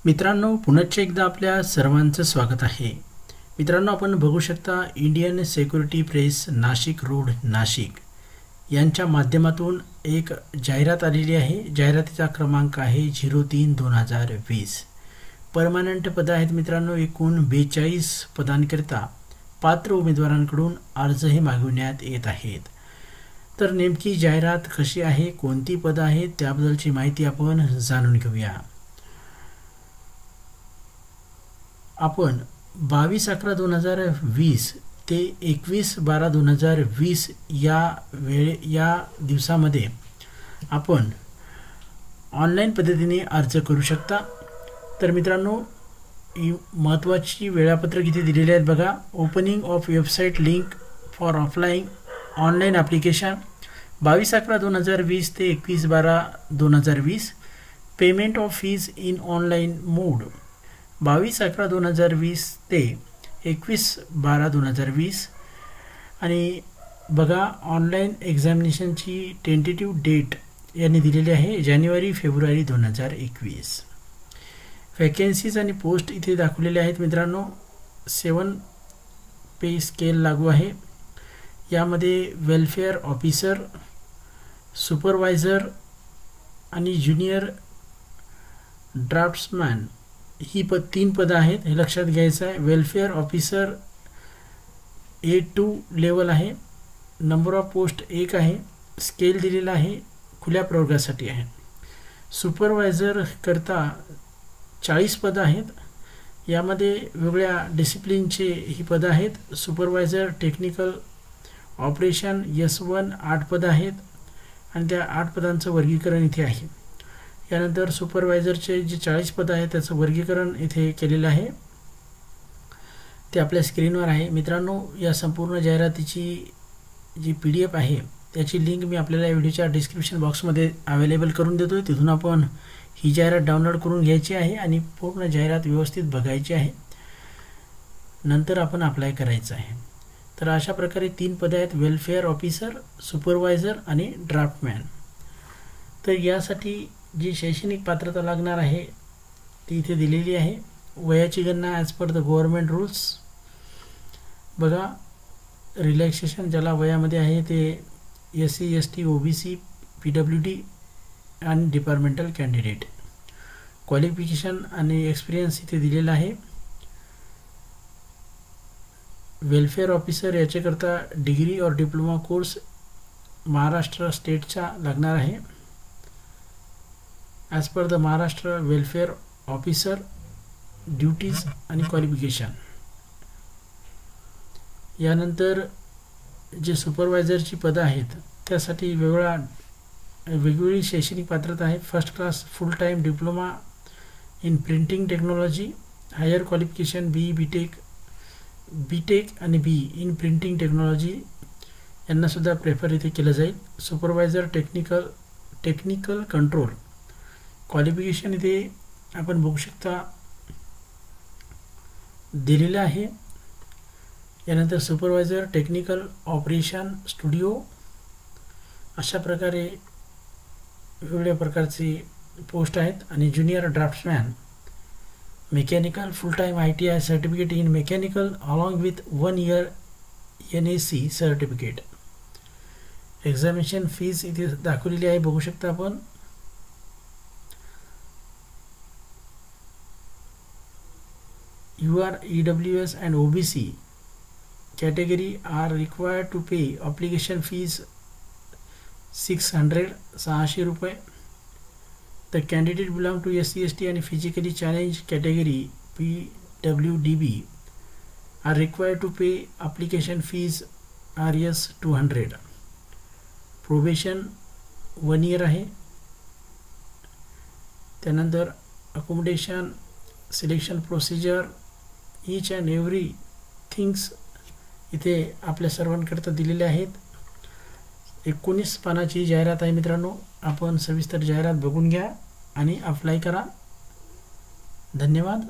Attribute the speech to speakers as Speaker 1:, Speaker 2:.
Speaker 1: मित्रांनो, पुनश्च एकदा आपल्या सर्वांचं स्वागत आहे। मित्रांनो, आपण बघू शकता Indian security press Nashik road Nashik यांच्या माध्यमातून एक जाहिरात आलेली आहे। जाहिरातीचा क्रमांक आहे 03/2020। परमनंट पद आहेत मित्रांनो, एकूण 42 पदांकरिता पात्र उमेदवारांकडून अर्जही मागविण्यात येत आहेत। तर नेमकी जाहिरात कशी आहे, कोणती पद आहेत त्याबद्दलची माहिती आपण जाणून घेऊया। आपण 22/11/2020 ते 21/12/2020 या दिवसामध्ये आपण ऑनलाईन पद्धतीने अर्ज करू शकता। तर मित्रांनो, महत्त्वाची वेळापत्रक इथे दिलेले आहेत बघा। Opening of website link for offline online application 22/11/2020 ते 21/12/2020। Payment of fees in online mode 22/11/2020 ते 21/12/2020। आणि बघा, ऑनलाईन एक्झामिनेशनची टेंटेटिव्ह डेट यांनी दिलेली आहे जानेवारी-फेब्रुवारी 2021। वॅकन्सीज आणि पोस्ट इथे दाखवलेले आहेत मित्रांनो। 7 पे स्केल लागू आहे। यामध्ये वेलफेअर ऑफिसर, सुपरवायझर आणि ज्युनियर ड्राफ्ट्समॅन ही 3 पदं आहेत, हे लक्षात घ्यायचं आहे। वेलफेअर ऑफिसर A2 लेवल आहे। नंबर ऑफ पोस्ट 1 आहे। स्केल दिलेला आहे, खुल्या प्रवर्गासाठी आहे। सुपरवायझर करता 40 पदं आहेत। यामध्ये वेगळ्या डिसिप्लिनचे ही पदं आहेत। सुपरवायझर टेक्निकल ऑपरेशन S1 8 पदं आहेत आणि त्या 8 पदांचं वर्गीकरण इथे आहे। यानंतर सुपरवायझरचे जे 40 पदं आहेत त्याचं वर्गीकरण इथे केलेलं आहे, ते आपल्या स्क्रीनवर आहे। मित्रांनो, या संपूर्ण जाहिरातीची जी PDF आहे त्याची लिंक मी आपल्याला या व्हिडिओच्या डिस्क्रिप्शन बॉक्समध्ये अवेलेबल करून देतो। तिथून आपण ही जाहिरात डाउनलोड करून घ्यायची आहे आणि पूर्ण जाहिरात व्यवस्थित बघायची आहे, नंतर आपण अप्लाय करायचं आहे। तर अशा प्रकारे 3 पदे आहेत, वेलफेअर ऑफिसर, सुपरवायझर आणि ड्राफ्टमॅन। तर यासाठी जी शैक्षणिक पात्रता लागणार आहे ती इथे दिलेली आहे। वयाची गणना as per the government rules बघा। रिलॅक्सेशन ज्याला वयामध्ये आहे ते SC ST OBC PWD आणि डिपार्टमेंटल कॅन्डिडेट। क्वालिफिकेशन आणि एक्सपिरियन्स इथे दिलेला आहे। वेलफेअर ऑफिसर याच्याकरता डिग्री और डिप्लोमा कोर्स महाराष्ट्र स्टेटचा लागणार आहे as per the Maharashtra welfare officer duties आणि क्वालिफिकेशन। यानंतर जे सुपरवायझरची पदं आहेत त्यासाठी वेगवेगळी शैक्षणिक पात्रता आहे। First class full time diploma in printing technology, higher qualification BTech आणि B इन प्रिंटिंग टेक्नॉलॉजी यांनासुद्धा प्रेफर इथे केलं जाईल। सुपरवायझर टेक्निकल कंट्रोल क्वालिफिकेशन इथे आपण बघू शकता दिलेलं आहे। यानंतर सुपरवायझर टेक्निकल ऑपरेशन स्टुडिओ, अशा प्रकारे वेगवेगळ्या प्रकारची पोस्ट आहेत। आणि junior draftsman mechanical full time ITI certificate in mechanical along with 1 year NAC certificate. Examination fees इथे दाखवलेली आहे, बघू शकता आपण। UR EWS and OBC category are required to pay application fees 600 रुपये। The candidate belong to SC ST and physically challenged category PWDB are required to pay application fees RS 200। Probation 1 year आहे। त्यानंतर accommodation, selection procedure, each and every things इथे आपल्या सर्वांकरता दिलेले आहेत। 19 पानाची जाहिरात आहे मित्रांनो। आपण सविस्तर जाहिरात बघून घ्या आणि अप्लाय करा। धन्यवाद।